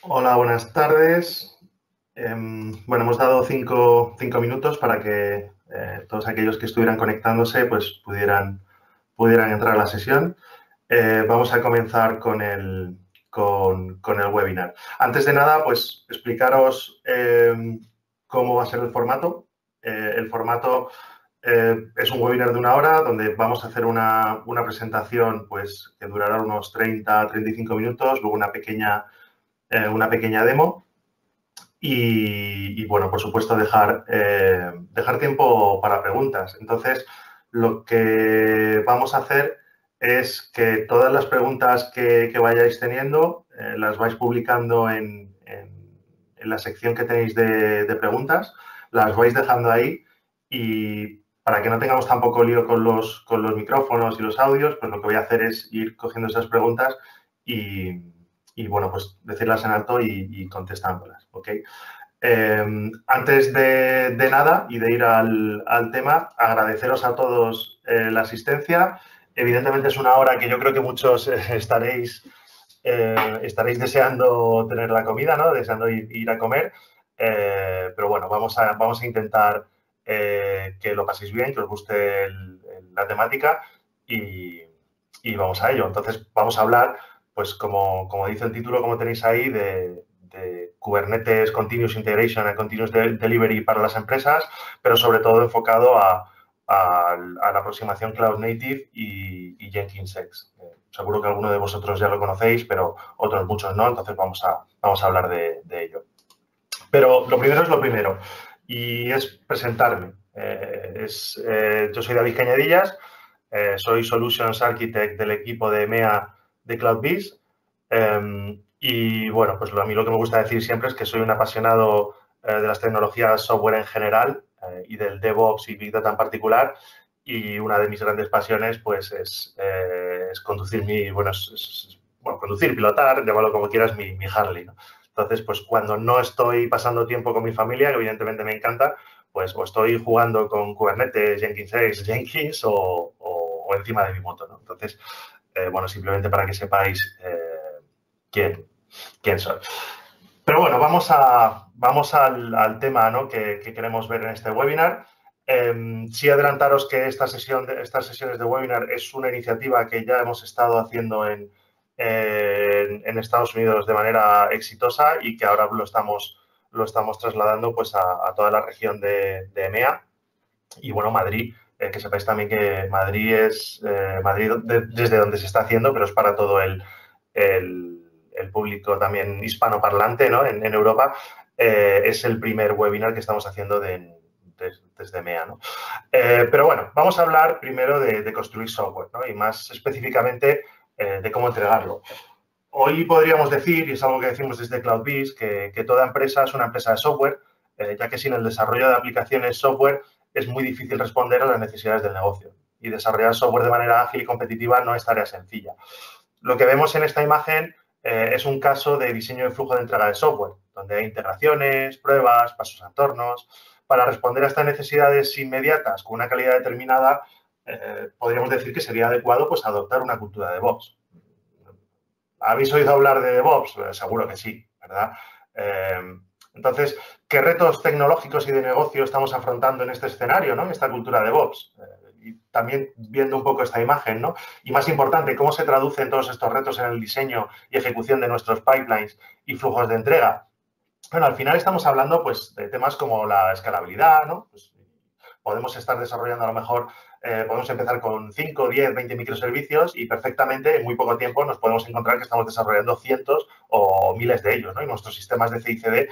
Hola, buenas tardes. Bueno, hemos dado cinco minutos para que todos aquellos que estuvieran conectándose pues pudieran entrar a la sesión. Vamos a comenzar con el webinar. Antes de nada, pues explicaros cómo va a ser el formato. El formato es un webinar de 1 hora donde vamos a hacer una presentación pues, que durará unos 30-35 minutos, luego una pequeña demo y, bueno, por supuesto, dejar tiempo para preguntas. Entonces, lo que vamos a hacer es que todas las preguntas que vayáis teniendo las vais publicando en la sección que tenéis de preguntas, las vais dejando ahí y para que no tengamos tampoco lío con los micrófonos y los audios, pues lo que voy a hacer es ir cogiendo esas preguntas y, bueno, pues decirlas en alto y contestándolas, ¿ok? Antes de nada y de ir al tema, agradeceros a todos la asistencia. Evidentemente es 1 hora que yo creo que muchos estaréis deseando tener la comida, ¿no? Deseando ir a comer. Pero bueno, vamos a intentar que lo paséis bien, que os guste la temática y vamos a ello. Entonces, vamos a hablar, pues como dice el título, como tenéis ahí, de Kubernetes Continuous Integration and Continuous Delivery para las empresas, pero sobre todo enfocado a la aproximación Cloud Native y Jenkins X. Seguro que alguno de vosotros ya lo conocéis, pero otros muchos no, entonces vamos a hablar de ello. Pero lo primero es lo primero, y es presentarme. Yo soy David Cañadillas, soy Solutions Architect del equipo de EMEA de CloudBees. Y bueno, pues a mí lo que me gusta decir siempre es que soy un apasionado de las tecnologías software en general y del DevOps y Big Data en particular. Y una de mis grandes pasiones pues es conducir conducir, pilotar, llámalo como quieras, mi Harley, ¿no? Entonces, pues cuando no estoy pasando tiempo con mi familia, que evidentemente me encanta, pues o estoy jugando con Kubernetes, Jenkins X, Jenkins o encima de mi moto, ¿no? Entonces, bueno, simplemente para que sepáis quién soy. Pero bueno, vamos al tema, ¿no? que queremos ver en este webinar. Sí adelantaros que estas sesiones de webinar es una iniciativa que ya hemos estado haciendo en Estados Unidos de manera exitosa y que ahora lo estamos trasladando pues a toda la región de EMEA. Y bueno, Madrid, que sepáis también que Madrid es Madrid desde donde se está haciendo, pero es para todo el público también hispanoparlante, ¿no? en Europa. Es el primer webinar que estamos haciendo desde EMEA, ¿no? Pero bueno, vamos a hablar primero de construir software, ¿no? Y más específicamente de cómo entregarlo. Hoy podríamos decir, y es algo que decimos desde CloudBees, que toda empresa es una empresa de software, ya que sin el desarrollo de aplicaciones software es muy difícil responder a las necesidades del negocio. Y desarrollar software de manera ágil y competitiva no es tarea sencilla. Lo que vemos en esta imagen es un caso de diseño de flujo de entrega de software, donde hay integraciones, pruebas, pasos a entornos. Para responder a estas necesidades inmediatas con una calidad determinada, podríamos decir que sería adecuado pues, adoptar una cultura de DevOps. ¿Habéis oído hablar de DevOps? Seguro que sí, ¿verdad? Entonces, ¿qué retos tecnológicos y de negocio estamos afrontando en este escenario, ¿no? En esta cultura de DevOps? Y también viendo un poco esta imagen, ¿no? Y más importante, ¿cómo se traducen todos estos retos en el diseño y ejecución de nuestros pipelines y flujos de entrega? Bueno, al final estamos hablando, pues, de temas como la escalabilidad, ¿no? Pues, podemos estar desarrollando a lo mejor, podemos empezar con 5, 10, 20 microservicios y perfectamente en muy poco tiempo nos podemos encontrar que estamos desarrollando cientos o miles de ellos, ¿no? Y nuestros sistemas de CI/CD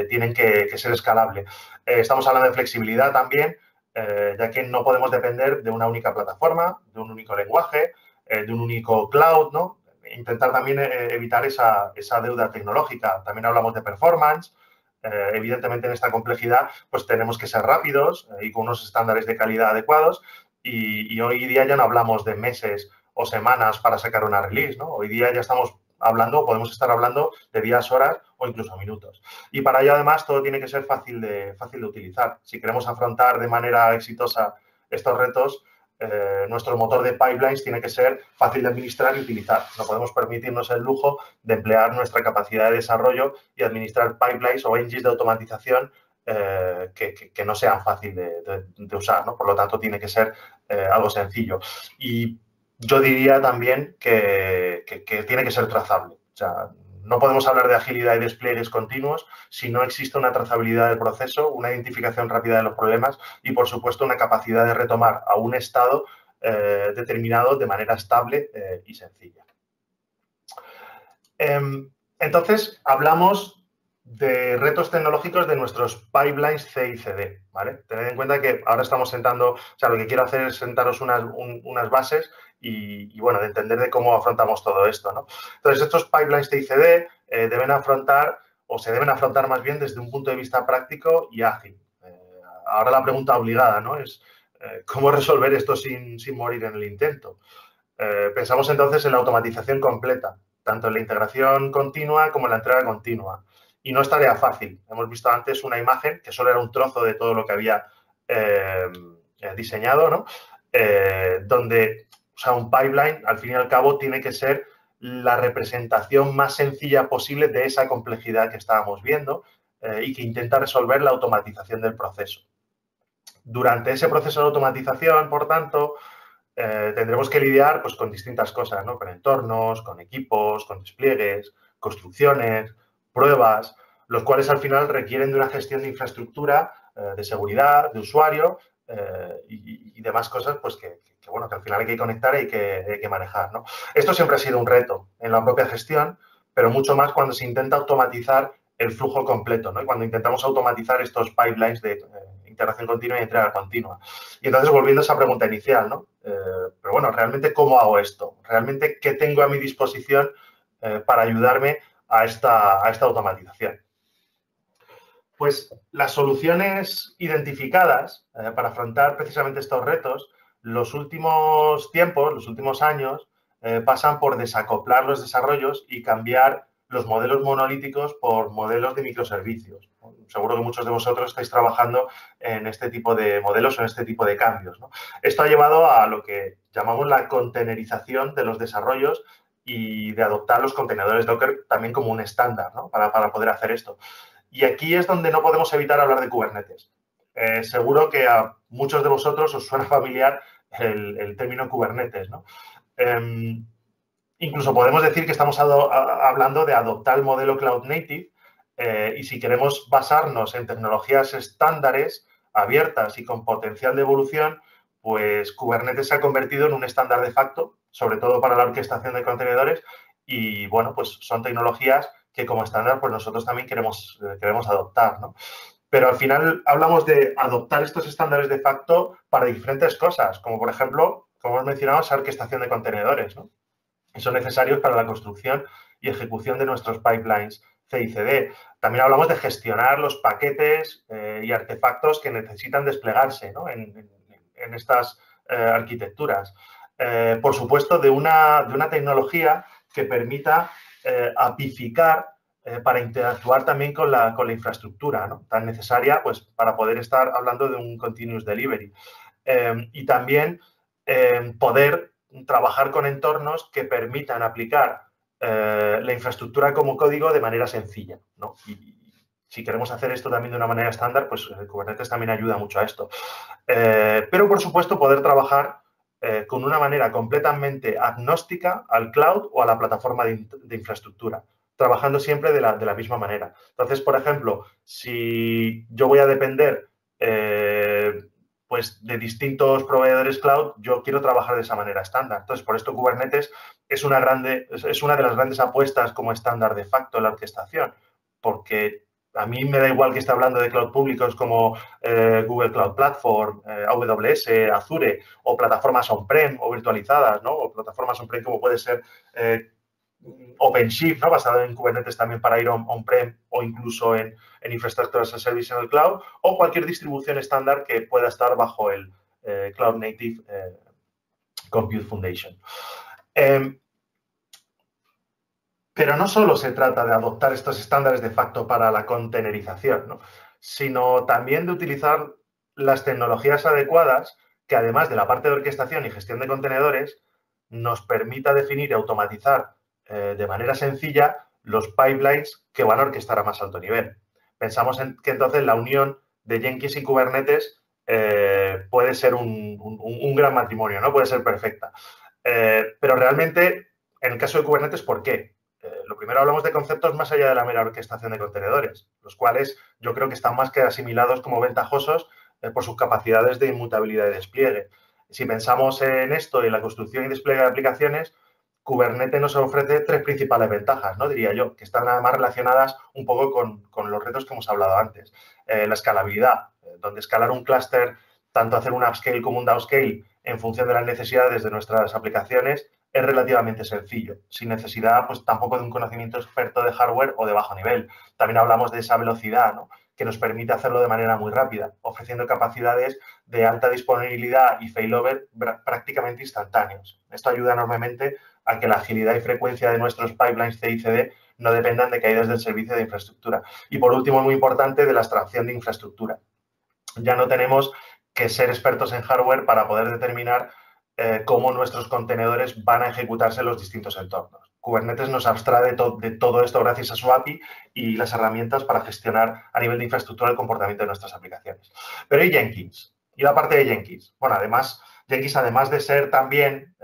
tienen que ser escalables. Estamos hablando de flexibilidad también, ya que no podemos depender de una única plataforma, de un único lenguaje, de un único cloud, ¿no? Intentar también evitar esa deuda tecnológica. También hablamos de performance. Evidentemente, en esta complejidad, pues tenemos que ser rápidos y con unos estándares de calidad adecuados. Y hoy día ya no hablamos de meses o semanas para sacar una release, ¿no? Hoy día ya estamos hablando, podemos estar hablando de días, horas o incluso minutos. Y para ello, además, todo tiene que ser fácil de utilizar. Si queremos afrontar de manera exitosa estos retos, nuestro motor de pipelines tiene que ser fácil de administrar y utilizar. No podemos permitirnos el lujo de emplear nuestra capacidad de desarrollo y administrar pipelines o engines de automatización que no sean fáciles de usar, ¿no? Por lo tanto, tiene que ser algo sencillo. Y yo diría también que tiene que ser trazable. O sea, no podemos hablar de agilidad y despliegues continuos si no existe una trazabilidad del proceso, una identificación rápida de los problemas y, por supuesto, una capacidad de retomar a un estado determinado de manera estable y sencilla. Entonces, hablamos de retos tecnológicos de nuestros pipelines CI/CD, ¿vale? Tened en cuenta que ahora estamos sentando, o sea, lo que quiero hacer es sentaros unas bases y, bueno, de entender de cómo afrontamos todo esto, ¿no? Entonces, estos pipelines CI/CD deben afrontar, o se deben afrontar más bien desde un punto de vista práctico y ágil. Ahora la pregunta obligada, ¿no? Es ¿cómo resolver esto sin morir en el intento? Pensamos entonces en la automatización completa, tanto en la integración continua como en la entrega continua. Y no es tarea fácil. Hemos visto antes una imagen que solo era un trozo de todo lo que había diseñado, ¿no? Donde, o sea, un pipeline, al fin y al cabo, tiene que ser la representación más sencilla posible de esa complejidad que estábamos viendo y que intenta resolver la automatización del proceso. Durante ese proceso de automatización, por tanto, tendremos que lidiar pues, con distintas cosas, ¿no? Con entornos, con equipos, con despliegues, construcciones, pruebas, los cuales al final requieren de una gestión de infraestructura, de seguridad, de usuario y demás cosas pues bueno, que al final hay que conectar y hay que manejar, ¿no? Esto siempre ha sido un reto en la propia gestión, pero mucho más cuando se intenta automatizar el flujo completo, ¿no? Y cuando intentamos automatizar estos pipelines de integración continua y entrega continua. Y entonces, volviendo a esa pregunta inicial, ¿no? Pero bueno, ¿realmente cómo hago esto? ¿Realmente qué tengo a mi disposición para ayudarme a esta automatización? Pues las soluciones identificadas para afrontar precisamente estos retos, los últimos tiempos, los últimos años, pasan por desacoplar los desarrollos y cambiar los modelos monolíticos por modelos de microservicios. Seguro que muchos de vosotros estáis trabajando en este tipo de modelos o en este tipo de cambios, ¿no? Esto ha llevado a lo que llamamos la containerización de los desarrollos y de adoptar los contenedores Docker también como un estándar, ¿no? para poder hacer esto. Y aquí es donde no podemos evitar hablar de Kubernetes. Seguro que a muchos de vosotros os suena familiar el término Kubernetes, ¿no? Incluso podemos decir que estamos hablando de adoptar el modelo Cloud Native y si queremos basarnos en tecnologías estándares, abiertas y con potencial de evolución, pues Kubernetes se ha convertido en un estándar de facto, sobre todo para la orquestación de contenedores y, bueno, pues son tecnologías que como estándar pues nosotros también queremos adoptar, ¿no? Pero al final hablamos de adoptar estos estándares de facto para diferentes cosas, como por ejemplo, como hemos mencionado, esa orquestación de contenedores, ¿no? Y son necesarios para la construcción y ejecución de nuestros pipelines CI/CD. También hablamos de gestionar los paquetes y artefactos que necesitan desplegarse, ¿no? en estas arquitecturas. Por supuesto, de una tecnología que permita apificar para interactuar también con la infraestructura, ¿no? Tan necesaria pues, para poder estar hablando de un continuous delivery. Y también poder trabajar con entornos que permitan aplicar la infraestructura como código de manera sencilla, ¿no? Y si queremos hacer esto también de una manera estándar, pues Kubernetes también ayuda mucho a esto. Pero, por supuesto, poder trabajar con una manera completamente agnóstica al cloud o a la plataforma de infraestructura, trabajando siempre de la misma manera. Entonces, por ejemplo, si yo voy a depender pues de distintos proveedores cloud, yo quiero trabajar de esa manera estándar. Entonces, por esto Kubernetes es una de las grandes apuestas como estándar de facto en la orquestación, porque a mí me da igual que esté hablando de cloud públicos como Google Cloud Platform, AWS, Azure, o plataformas on-prem o virtualizadas, ¿no? O plataformas on-prem como puede ser OpenShift, ¿no? Basado en Kubernetes también para ir on-prem o incluso en infraestructura as a service en el cloud, o cualquier distribución estándar que pueda estar bajo el Cloud Native Compute Foundation. Pero no solo se trata de adoptar estos estándares de facto para la containerización, ¿no? Sino también de utilizar las tecnologías adecuadas que además de la parte de orquestación y gestión de contenedores, nos permita definir y automatizar de manera sencilla los pipelines que van a orquestar a más alto nivel. Pensamos que entonces la unión de Jenkins y Kubernetes puede ser un gran matrimonio, ¿no? Puede ser perfecta. Pero realmente, en el caso de Kubernetes, ¿por qué? Lo primero, hablamos de conceptos más allá de la mera orquestación de contenedores, los cuales yo creo que están más que asimilados como ventajosos por sus capacidades de inmutabilidad y despliegue. Si pensamos en esto y en la construcción y despliegue de aplicaciones, Kubernetes nos ofrece tres principales ventajas, ¿no? Diría yo, que están además relacionadas un poco con los retos que hemos hablado antes. La escalabilidad, donde escalar un clúster, tanto hacer un upscale como un downscale en función de las necesidades de nuestras aplicaciones, es relativamente sencillo, sin necesidad pues tampoco de un conocimiento experto de hardware o de bajo nivel. También hablamos de esa velocidad, ¿no?, que nos permite hacerlo de manera muy rápida, ofreciendo capacidades de alta disponibilidad y failover prácticamente instantáneos. Esto ayuda enormemente a que la agilidad y frecuencia de nuestros pipelines CI/CD no dependan de caídas del servicio de infraestructura. Y por último, muy importante, de la abstracción de infraestructura. Ya no tenemos que ser expertos en hardware para poder determinar cómo nuestros contenedores van a ejecutarse en los distintos entornos. Kubernetes nos abstrae de todo esto gracias a su API y las herramientas para gestionar a nivel de infraestructura el comportamiento de nuestras aplicaciones. Pero ¿y Jenkins? ¿Y la parte de Jenkins? Bueno, además, Jenkins, además de ser también,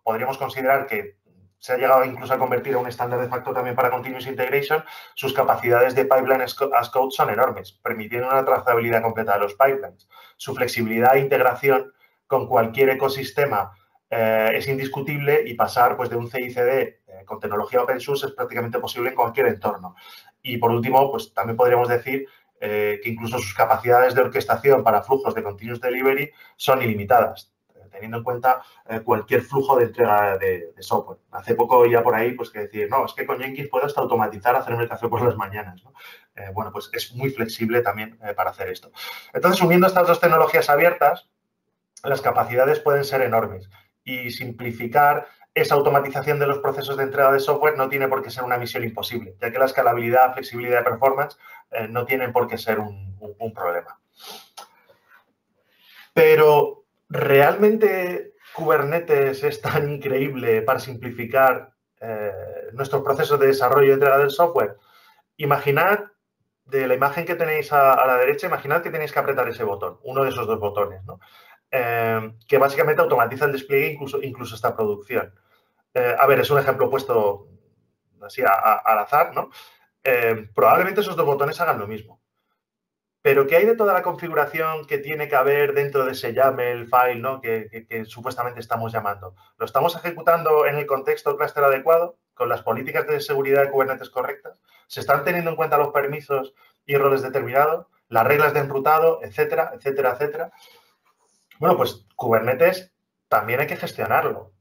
podríamos considerar que se ha llegado incluso a convertir en un estándar de facto también para Continuous Integration, sus capacidades de pipeline as code son enormes, permitiendo una trazabilidad completa de los pipelines. Su flexibilidad e integración con cualquier ecosistema es indiscutible y pasar pues, de un CI/CD con tecnología open source es prácticamente posible en cualquier entorno. Y por último, pues también podríamos decir que incluso sus capacidades de orquestación para flujos de continuous delivery son ilimitadas, teniendo en cuenta cualquier flujo de entrega de software. Hace poco oía por ahí pues, que decir, no, es que con Jenkins puedo hasta automatizar hacerme el café por las mañanas, ¿no? Bueno, pues es muy flexible también para hacer esto. Entonces, uniendo estas dos tecnologías abiertas, las capacidades pueden ser enormes y simplificar esa automatización de los procesos de entrega de software no tiene por qué ser una misión imposible, ya que la escalabilidad, flexibilidad y performance no tienen por qué ser un problema. Pero, ¿realmente Kubernetes es tan increíble para simplificar nuestros procesos de desarrollo y entrega del software? Imaginad, de la imagen que tenéis a la derecha, imaginad que tenéis que apretar ese botón, uno de esos dos botones, ¿no? Que básicamente automatiza el despliegue, incluso esta producción. A ver, es un ejemplo puesto así al azar, ¿no? Probablemente esos dos botones hagan lo mismo. Pero ¿qué hay de toda la configuración que tiene que haber dentro de ese YAML file, ¿no?, que supuestamente estamos llamando? ¿Lo estamos ejecutando en el contexto clúster adecuado, con las políticas de seguridad de Kubernetes correctas? ¿Se están teniendo en cuenta los permisos y roles determinados, las reglas de enrutado, etcétera, etcétera, etcétera? Bueno, pues Kubernetes también hay que gestionarlo.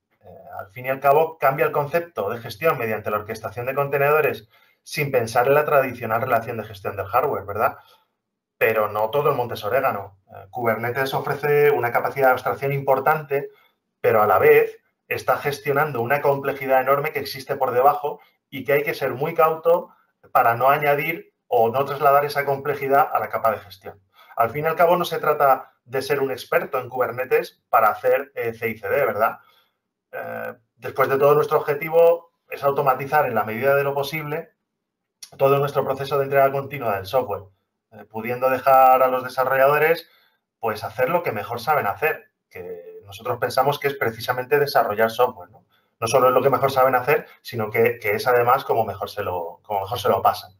Al fin y al cabo, cambia el concepto de gestión mediante la orquestación de contenedores sin pensar en la tradicional relación de gestión del hardware, ¿verdad? Pero no todo el monte es orégano. Kubernetes ofrece una capacidad de abstracción importante, pero a la vez está gestionando una complejidad enorme que existe por debajo y que hay que ser muy cauto para no añadir o no trasladar esa complejidad a la capa de gestión. Al fin y al cabo, no se trata de ser un experto en Kubernetes para hacer CI/CD, ¿verdad? Después de todo, nuestro objetivo es automatizar en la medida de lo posible todo nuestro proceso de entrega continua del software, pudiendo dejar a los desarrolladores pues hacer lo que mejor saben hacer, que nosotros pensamos que es precisamente desarrollar software, ¿no? No solo es lo que mejor saben hacer, sino que es además como mejor se lo pasan.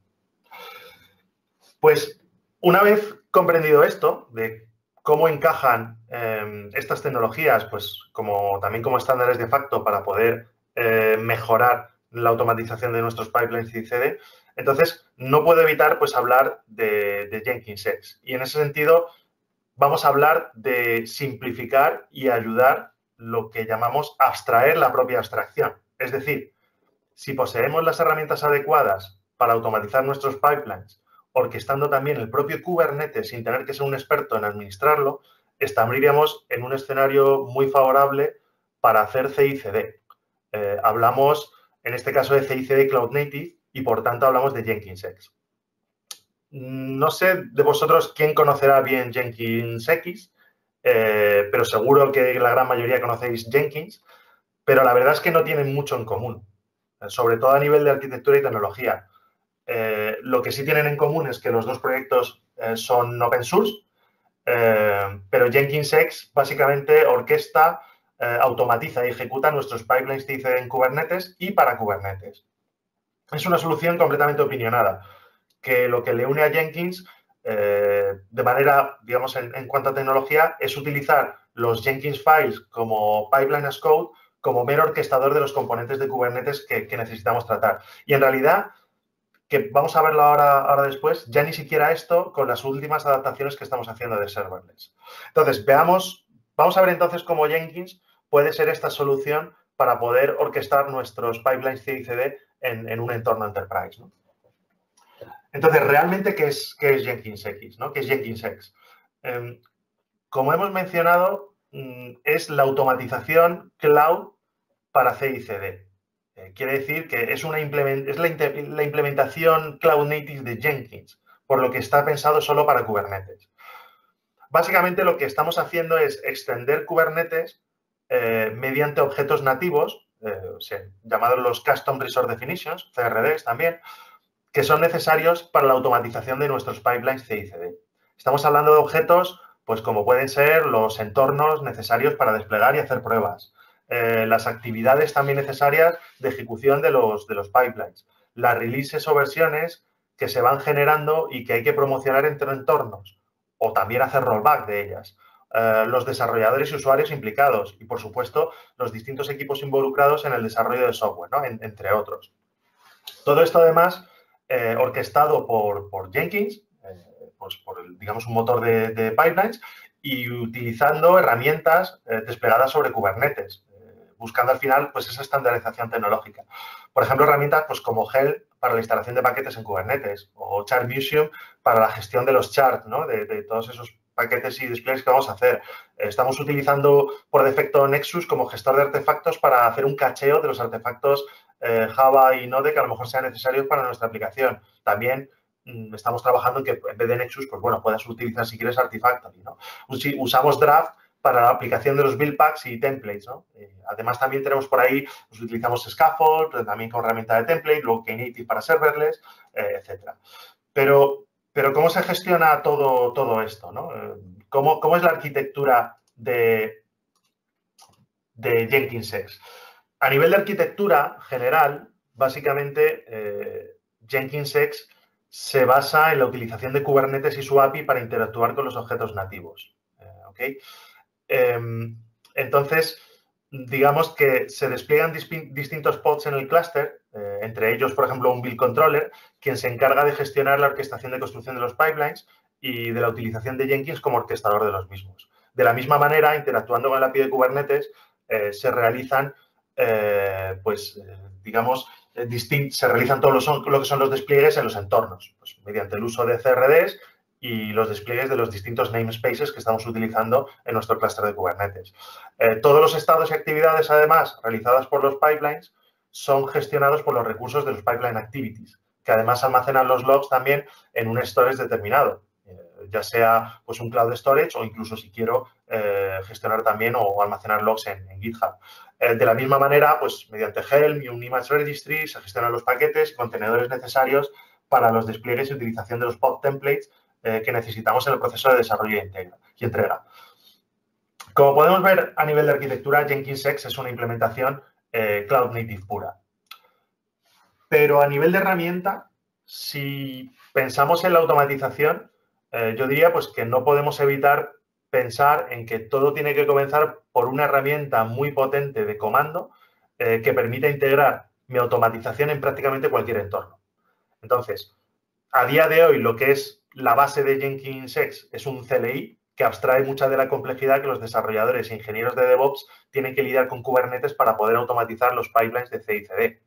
Pues una vez comprendido esto, de cómo encajan estas tecnologías, pues también como estándares de facto para poder mejorar la automatización de nuestros pipelines CI/CD, entonces no puedo evitar pues hablar de Jenkins. Y en ese sentido vamos a hablar de simplificar y ayudar lo que llamamos abstraer la propia abstracción. Es decir, si poseemos las herramientas adecuadas para automatizar nuestros pipelines, orquestando también el propio Kubernetes sin tener que ser un experto en administrarlo, estaríamos en un escenario muy favorable para hacer CI/CD. Hablamos, en este caso, de CI/CD Cloud Native y, por tanto, hablamos de JenkinsX. No sé de vosotros quién conocerá bien JenkinsX. pero seguro que la gran mayoría conocéis Jenkins, pero la verdad es que no tienen mucho en común, sobre todo a nivel de arquitectura y tecnología. Lo que sí tienen en común es que los dos proyectos son open source, pero Jenkins básicamente orquesta, automatiza y ejecuta nuestros pipelines CI/CD en Kubernetes y para Kubernetes. Es una solución completamente opinionada, que lo que le une a Jenkins de manera, digamos, en cuanto a tecnología, es utilizar los Jenkins files como pipeline as code, como mero orquestador de los componentes de Kubernetes que necesitamos tratar. Y en realidad, que vamos a verlo ahora después, ya ni siquiera esto con las últimas adaptaciones que estamos haciendo de serverless. Entonces, vamos a ver entonces cómo Jenkins puede ser esta solución para poder orquestar nuestros pipelines CI/CD en un entorno enterprise, ¿no? Entonces, realmente, ¿qué es Jenkins X? ¿No? ¿Qué es Jenkins X? Como hemos mencionado, es la automatización cloud para CI/CD. Quiere decir que es la implementación cloud native de Jenkins, por lo que está pensado solo para Kubernetes. Básicamente, lo que estamos haciendo es extender Kubernetes mediante objetos nativos, llamados los Custom Resource Definitions, CRDs también, que son necesarios para la automatización de nuestros pipelines CI/CD. Estamos hablando de objetos, pues como pueden ser los entornos necesarios para desplegar y hacer pruebas, las actividades también necesarias de ejecución de los pipelines, las releases o versiones que se van generando y que hay que promocionar entre entornos, o también hacer rollback de ellas, los desarrolladores y usuarios implicados y, por supuesto, los distintos equipos involucrados en el desarrollo de software, ¿no? Entre otros. Todo esto, además, orquestado por Jenkins, pues digamos, un motor de pipelines, y utilizando herramientas desplegadas sobre Kubernetes, buscando al final pues esa estandarización tecnológica. Por ejemplo, herramientas pues, como Helm para la instalación de paquetes en Kubernetes o Chartmuseum para la gestión de los charts, ¿no? de todos esos paquetes y despliegues que vamos a hacer. Estamos utilizando por defecto Nexus como gestor de artefactos para hacer un cacheo de los artefactos Java y Node que a lo mejor sean necesarios para nuestra aplicación. También estamos trabajando en que en vez de Nexus, pues bueno, puedas utilizar si quieres Artifactory, ¿no? Usamos Draft para la aplicación de los build packs y templates, ¿no? Además, también tenemos por ahí, pues utilizamos Scaffold, pero también con herramienta de template, luego Knative para serverless, etcétera. Pero, ¿cómo se gestiona todo esto, ¿no? ¿Cómo es la arquitectura de Jenkins X? A nivel de arquitectura general, básicamente, Jenkins X se basa en la utilización de Kubernetes y su API para interactuar con los objetos nativos. ¿Okay? Entonces, digamos que se despliegan distintos pods en el clúster, entre ellos, por ejemplo, un build controller, quien se encarga de gestionar la orquestación de construcción de los pipelines y de la utilización de Jenkins como orquestador de los mismos. De la misma manera, interactuando con la API de Kubernetes, se realizan, digamos, se realizan todo lo que son los despliegues en los entornos, pues, mediante el uso de CRDs y los despliegues de los distintos namespaces que estamos utilizando en nuestro clúster de Kubernetes. Todos los estados y actividades, además, realizadas por los pipelines, son gestionados por los recursos de los pipeline activities, que además almacenan los logs también en un storage determinado, ya sea pues, un cloud storage o incluso si quiero gestionar también o almacenar logs en GitHub. De la misma manera, pues mediante Helm y un image registry se gestionan los paquetes y contenedores necesarios para los despliegues y utilización de los pod templates que necesitamos en el proceso de desarrollo y entrega. Como podemos ver a nivel de arquitectura, Jenkins X es una implementación cloud native pura. Pero a nivel de herramienta, si pensamos en la automatización, yo diría pues, que no podemos evitar pensar en que todo tiene que comenzar por una herramienta muy potente de comando que permita integrar mi automatización en prácticamente cualquier entorno. Entonces, a día de hoy, lo que es la base de Jenkins X es un CLI que abstrae mucha de la complejidad que los desarrolladores e ingenieros de DevOps tienen que lidiar con Kubernetes para poder automatizar los pipelines de CI/CD.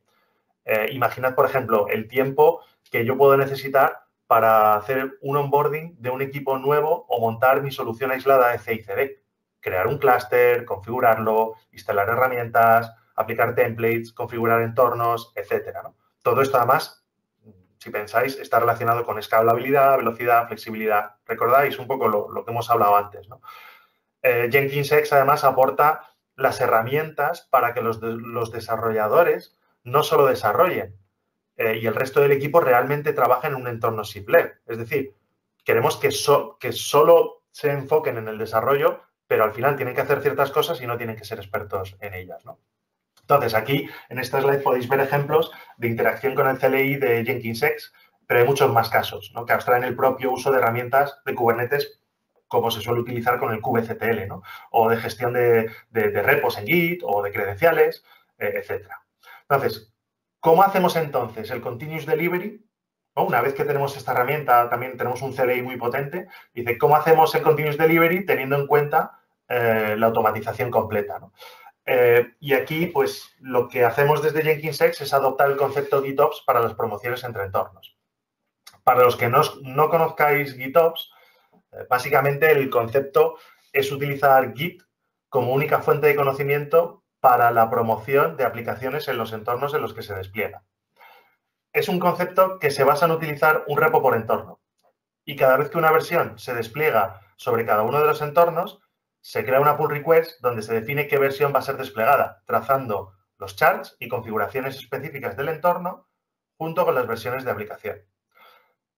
Imaginad, por ejemplo, el tiempo que yo puedo necesitar para hacer un onboarding de un equipo nuevo o montar mi solución aislada de CI/CD. Crear un clúster, configurarlo, instalar herramientas, aplicar templates, configurar entornos, etcétera, ¿no? Todo esto, además, si pensáis, está relacionado con escalabilidad, velocidad, flexibilidad. Recordáis un poco lo que hemos hablado antes, ¿no? Jenkins además aporta las herramientas para que los desarrolladores no solo desarrollen y el resto del equipo realmente trabaje en un entorno SIP-led. Es decir, queremos que solo se enfoquen en el desarrollo, pero al final tienen que hacer ciertas cosas y no tienen que ser expertos en ellas, ¿no? Entonces, aquí en esta slide podéis ver ejemplos de interacción con el CLI de JenkinsX, pero hay muchos más casos, ¿no?, que abstraen el propio uso de herramientas de Kubernetes como se suele utilizar con el kubectl, ¿no?, o de gestión de repos en Git o de credenciales, etcétera. Entonces, ¿cómo hacemos entonces el Continuous Delivery? ¿No? Una vez que tenemos esta herramienta, también tenemos un CLI muy potente. Dice, ¿cómo hacemos el Continuous Delivery teniendo en cuenta la automatización completa, ¿no? Y aquí, pues, lo que hacemos desde JenkinsX es adoptar el concepto GitOps para las promociones entre entornos. Para los que no conozcáis GitOps, básicamente el concepto es utilizar Git como única fuente de conocimiento para la promoción de aplicaciones en los entornos en los que se despliega. Es un concepto que se basa en utilizar un repo por entorno. Y cada vez que una versión se despliega sobre cada uno de los entornos, se crea una pull request donde se define qué versión va a ser desplegada, trazando los charts y configuraciones específicas del entorno junto con las versiones de aplicación.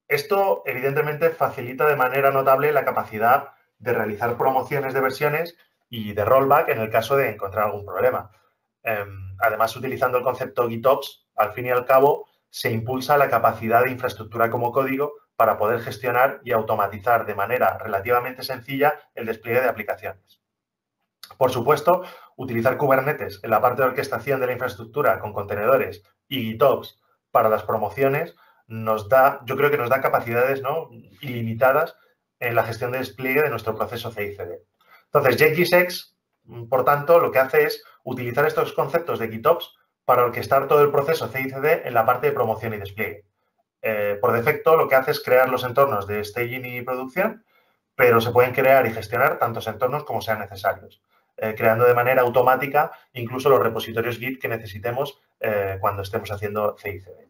Esto, evidentemente, facilita de manera notable la capacidad de realizar promociones de versiones y de rollback en el caso de encontrar algún problema. Además, utilizando el concepto GitOps, al fin y al cabo, se impulsa la capacidad de infraestructura como código para poder gestionar y automatizar de manera relativamente sencilla el despliegue de aplicaciones. Por supuesto, utilizar Kubernetes en la parte de orquestación de la infraestructura con contenedores y GitOps para las promociones yo creo que nos da capacidades, ¿no?, ilimitadas en la gestión de despliegue de nuestro proceso CI/CD. Entonces, JenkinsX, por tanto, lo que hace es utilizar estos conceptos de GitOps para orquestar todo el proceso CI/CD en la parte de promoción y despliegue. Por defecto, lo que hace es crear los entornos de staging y producción, pero se pueden crear y gestionar tantos entornos como sean necesarios, creando de manera automática incluso los repositorios Git que necesitemos cuando estemos haciendo CI/CD.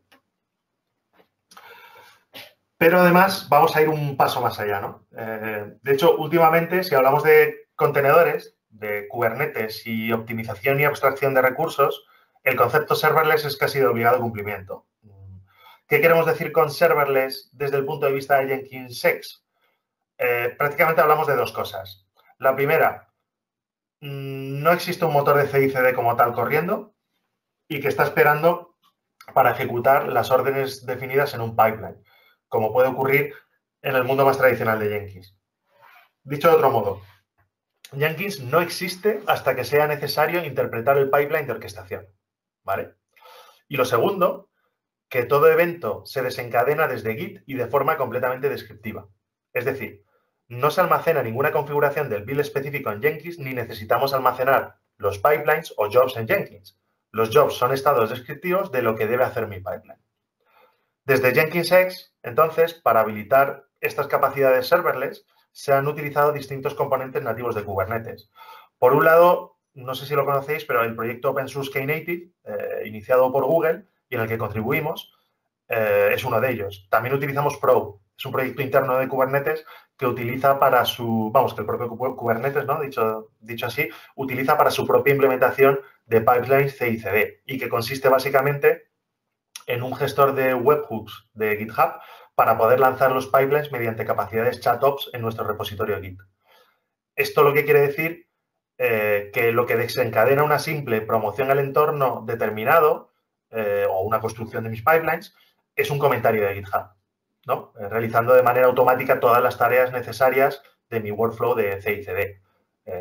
Pero además vamos a ir un paso más allá, ¿no? De hecho, últimamente, si hablamos de contenedores, de Kubernetes y optimización y abstracción de recursos, el concepto serverless es casi de obligado cumplimiento. ¿Qué queremos decir con serverless desde el punto de vista de JenkinsX? Prácticamente hablamos de dos cosas. La primera, no existe un motor de CI/CD como tal corriendo y que está esperando para ejecutar las órdenes definidas en un pipeline, como puede ocurrir en el mundo más tradicional de Jenkins. Dicho de otro modo, Jenkins no existe hasta que sea necesario interpretar el pipeline de orquestación, ¿vale? Y lo segundo, que todo evento se desencadena desde Git y de forma completamente descriptiva. Es decir, no se almacena ninguna configuración del build específico en Jenkins ni necesitamos almacenar los pipelines o jobs en Jenkins. Los jobs son estados descriptivos de lo que debe hacer mi pipeline. Desde JenkinsX, entonces, para habilitar estas capacidades serverless, se han utilizado distintos componentes nativos de Kubernetes. Por un lado, no sé si lo conocéis, pero el proyecto Open Source Knative, iniciado por Google y en el que contribuimos, es uno de ellos. También utilizamos Pro, es un proyecto interno de Kubernetes que utiliza para que el propio Kubernetes, ¿no?, dicho así, utiliza para su propia implementación de pipelines CI/CD y que consiste básicamente en un gestor de webhooks de GitHub para poder lanzar los pipelines mediante capacidades ChatOps en nuestro repositorio Git. Esto lo que quiere decir que lo que desencadena una simple promoción al entorno determinado o una construcción de mis pipelines es un comentario de GitHub, ¿no?, realizando de manera automática todas las tareas necesarias de mi workflow de CI/CD.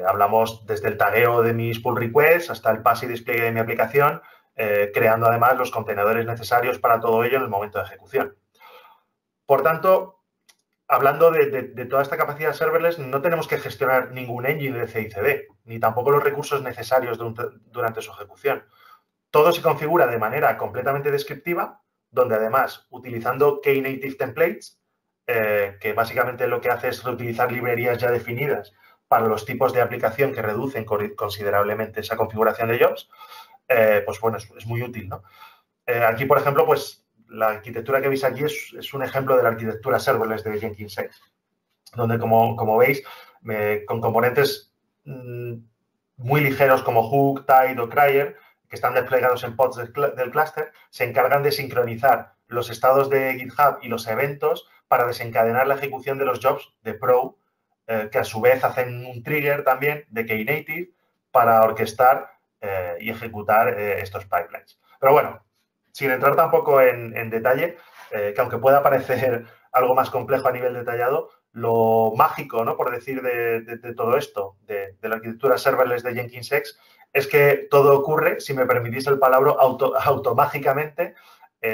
Hablamos desde el tagueo de mis pull requests hasta el pase y despliegue de mi aplicación, creando además los contenedores necesarios para todo ello en el momento de ejecución. Por tanto, hablando de toda esta capacidad serverless, no tenemos que gestionar ningún engine de CI/CD, ni tampoco los recursos necesarios durante su ejecución. Todo se configura de manera completamente descriptiva, donde además, utilizando Knative Templates, que básicamente lo que hace es reutilizar librerías ya definidas para los tipos de aplicación que reducen considerablemente esa configuración de jobs, pues bueno, es muy útil, ¿no? Aquí, por ejemplo, pues la arquitectura que veis aquí es un ejemplo de la arquitectura serverless de JenkinsX, donde, como veis, con componentes muy ligeros como Hook, Tide o Crier, que están desplegados en pods del clúster, se encargan de sincronizar los estados de GitHub y los eventos para desencadenar la ejecución de los jobs de Pro, que a su vez hacen un trigger también de Knative para orquestar y ejecutar estos pipelines. Pero bueno, sin entrar tampoco en detalle, que aunque pueda parecer algo más complejo a nivel detallado, lo mágico, ¿no?, por decir, de todo esto, de la arquitectura serverless de Jenkins-X, es que todo ocurre, si me permitís el palabra, automágicamente,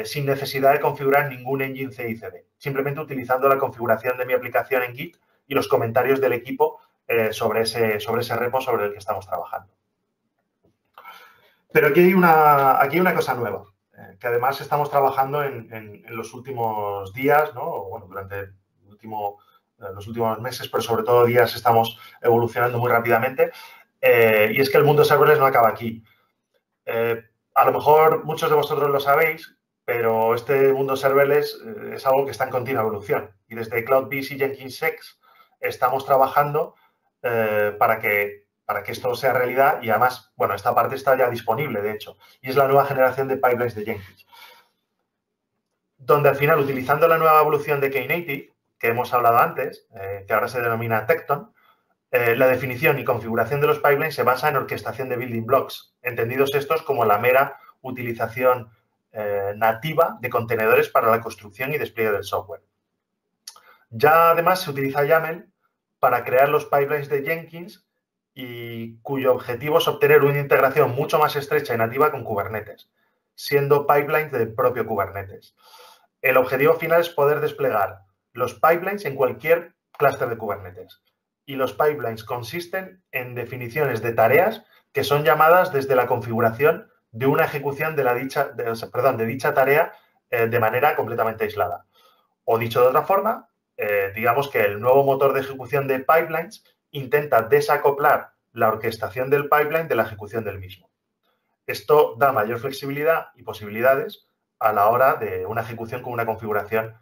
sin necesidad de configurar ningún engine CI/CD, simplemente utilizando la configuración de mi aplicación en Git y los comentarios del equipo sobre ese repo sobre el que estamos trabajando. Pero aquí hay una cosa nueva, que además estamos trabajando en los últimos días, ¿no? Bueno, durante los últimos meses, pero sobre todo días, estamos evolucionando muy rápidamente, y es que el mundo serverless no acaba aquí. A lo mejor muchos de vosotros lo sabéis, pero este mundo serverless es algo que está en continua evolución. Y desde CloudBees y Jenkins-X estamos trabajando para que esto sea realidad y además, bueno, esta parte está ya disponible, de hecho, y es la nueva generación de pipelines de Jenkins, donde al final, utilizando la nueva evolución de Knative, que hemos hablado antes, que ahora se denomina Tecton, la definición y configuración de los pipelines se basa en orquestación de building blocks, entendidos estos como la mera utilización nativa de contenedores para la construcción y despliegue del software. Ya además se utiliza YAML para crear los pipelines de Jenkins y cuyo objetivo es obtener una integración mucho más estrecha y nativa con Kubernetes, siendo pipelines del propio Kubernetes. El objetivo final es poder desplegar los pipelines en cualquier clúster de Kubernetes. Y los pipelines consisten en definiciones de tareas que son llamadas desde la configuración de una ejecución de dicha tarea de manera completamente aislada. O dicho de otra forma, digamos que el nuevo motor de ejecución de pipelines intenta desacoplar la orquestación del pipeline de la ejecución del mismo. Esto da mayor flexibilidad y posibilidades a la hora de una ejecución con una configuración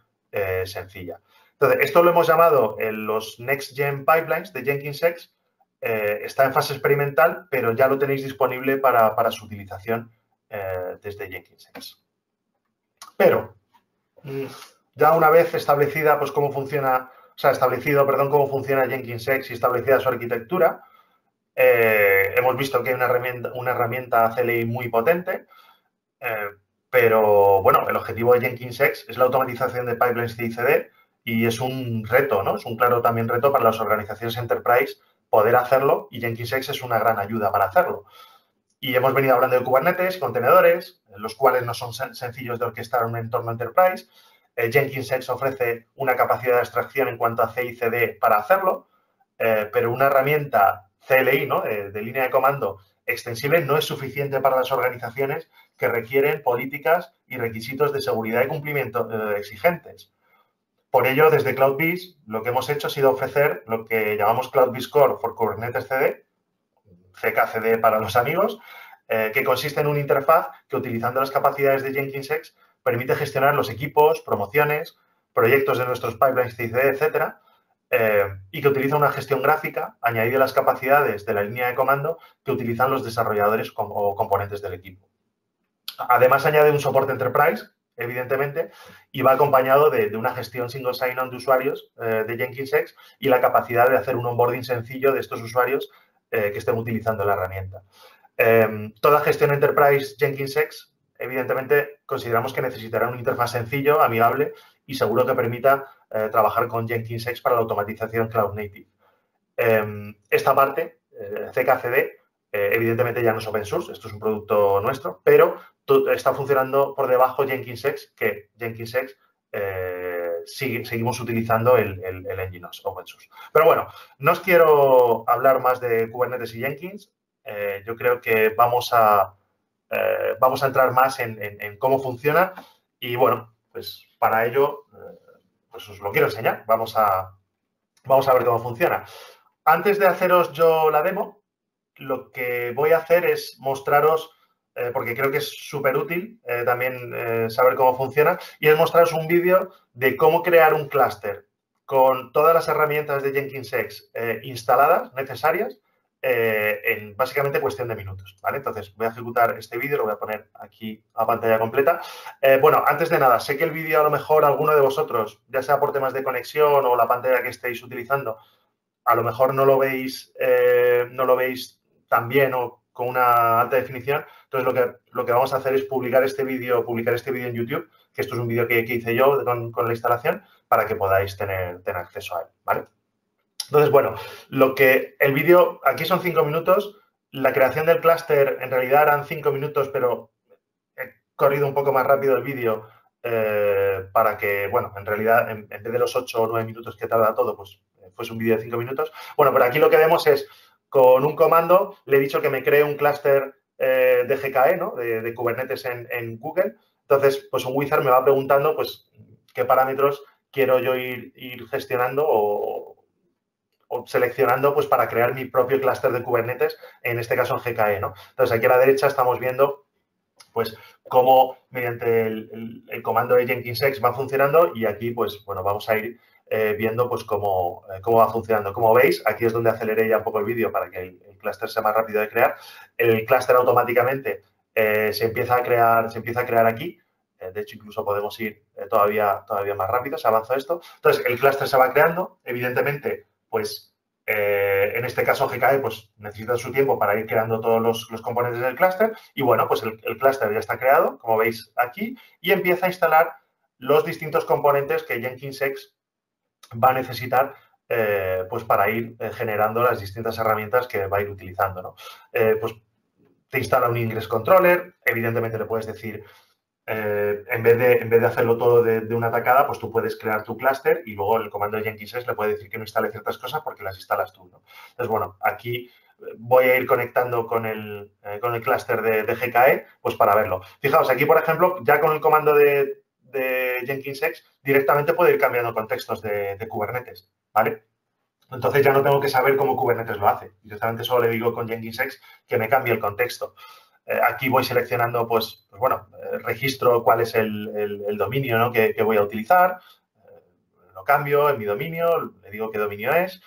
sencilla. Entonces, esto lo hemos llamado los Next Gen Pipelines de Jenkins-X. Está en fase experimental, pero ya lo tenéis disponible para su utilización desde Jenkins-X. Pero, ya una vez establecida, pues, cómo funciona, cómo funciona Jenkins-X y establecida su arquitectura, hemos visto que hay una herramienta CLI muy potente, pero, bueno, el objetivo de Jenkins-X es la automatización de pipelines CI/CD y es un reto, ¿no? Es un claro también reto para las organizaciones enterprise poder hacerlo, y Jenkins-X es una gran ayuda para hacerlo. Y hemos venido hablando de Kubernetes, contenedores, los cuales no son sencillos de orquestar en un entorno enterprise. Jenkins-X ofrece una capacidad de abstracción en cuanto a CI/CD para hacerlo, pero una herramienta CLI, ¿no?, de línea de comando extensible no es suficiente para las organizaciones que requieren políticas y requisitos de seguridad y cumplimiento exigentes. Por ello, desde CloudBees, lo que hemos hecho ha sido ofrecer lo que llamamos CloudBees Core for Kubernetes CD, CKCD para los amigos, que consiste en una interfaz que, utilizando las capacidades de Jenkins-X, permite gestionar los equipos, promociones, proyectos de nuestros pipelines CI/CD, etcétera, y que utiliza una gestión gráfica añadida a las capacidades de la línea de comando que utilizan los desarrolladores o componentes del equipo. Además, añade un soporte enterprise, evidentemente, y va acompañado de una gestión single sign-on de usuarios de Jenkins-X y la capacidad de hacer un onboarding sencillo de estos usuarios que estén utilizando la herramienta. Toda gestión enterprise Jenkins-X, evidentemente, consideramos que necesitará una interfaz sencillo, amigable y seguro que permita trabajar con Jenkins-X para la automatización cloud native. Esta parte, CKCD, evidentemente ya no es open source, esto es un producto nuestro, pero está funcionando por debajo Jenkins-X, que Jenkins-X seguimos utilizando el engine open source. Pero bueno, no os quiero hablar más de Kubernetes y Jenkins. Yo creo que vamos a entrar más en cómo funciona y, bueno, pues para ello pues os lo quiero enseñar. Vamos a ver cómo funciona. Antes de haceros yo la demo, lo que voy a hacer es mostraros, porque creo que es súper útil también saber cómo funciona, y es mostraros un vídeo de cómo crear un clúster con todas las herramientas de Jenkins-X instaladas, necesarias, en básicamente cuestión de minutos, ¿vale? Entonces, voy a ejecutar este vídeo, lo voy a poner aquí a pantalla completa. Bueno, antes de nada, sé que el vídeo a lo mejor alguno de vosotros, ya sea por temas de conexión o la pantalla que estéis utilizando, a lo mejor no lo veis tan bien o con una alta definición. Entonces, lo que vamos a hacer es publicar este vídeo en YouTube, que esto es un vídeo que hice yo con la instalación, para que podáis tener acceso a él, ¿vale? Entonces, bueno, el vídeo, aquí son 5 minutos. La creación del clúster en realidad eran 5 minutos, pero he corrido un poco más rápido el vídeo para que, bueno, en realidad, en vez de los 8 o 9 minutos que tarda todo, pues fuese un vídeo de 5 minutos. Bueno, pero aquí lo que vemos es, con un comando, le he dicho que me cree un clúster de GKE, ¿no? De Kubernetes en Google. Entonces, pues un wizard me va preguntando, pues, qué parámetros quiero yo ir gestionando o seleccionando, pues, para crear mi propio clúster de Kubernetes, en este caso en GKE, ¿no? Entonces, aquí a la derecha estamos viendo, pues, cómo mediante el comando de Jenkinsx va funcionando, y aquí, pues, bueno, vamos a ir viendo, pues, cómo va funcionando. Como veis, aquí es donde aceleré ya un poco el vídeo para que el clúster sea más rápido de crear. El clúster automáticamente se empieza a crear aquí. De hecho, incluso podemos ir todavía más rápido, se avanza esto. Entonces, el clúster se va creando. Evidentemente, pues, en este caso GKE, pues, necesita su tiempo para ir creando todos los componentes del clúster. Y bueno, pues el clúster ya está creado, como veis aquí, y empieza a instalar los distintos componentes que Jenkinsx va a necesitar pues para ir generando las distintas herramientas que va a ir utilizando, ¿no? Pues te instala un ingress controller. Evidentemente le puedes decir, en vez de hacerlo todo de una tacada, pues tú puedes crear tu clúster y luego el comando de Jenkinsx le puede decir que no instale ciertas cosas porque las instalas tú, ¿no? Entonces, bueno, aquí voy a ir conectando con el clúster de GKE, pues para verlo. Fijaos, aquí, por ejemplo, ya con el comando de Jenkinsx, directamente puedo ir cambiando contextos de Kubernetes, ¿vale? Entonces ya no tengo que saber cómo Kubernetes lo hace. Directamente solo le digo con Jenkinsx que me cambie el contexto. Aquí voy seleccionando, pues bueno, registro cuál es el dominio, ¿no?, que voy a utilizar. Lo cambio en mi dominio, le digo qué dominio es,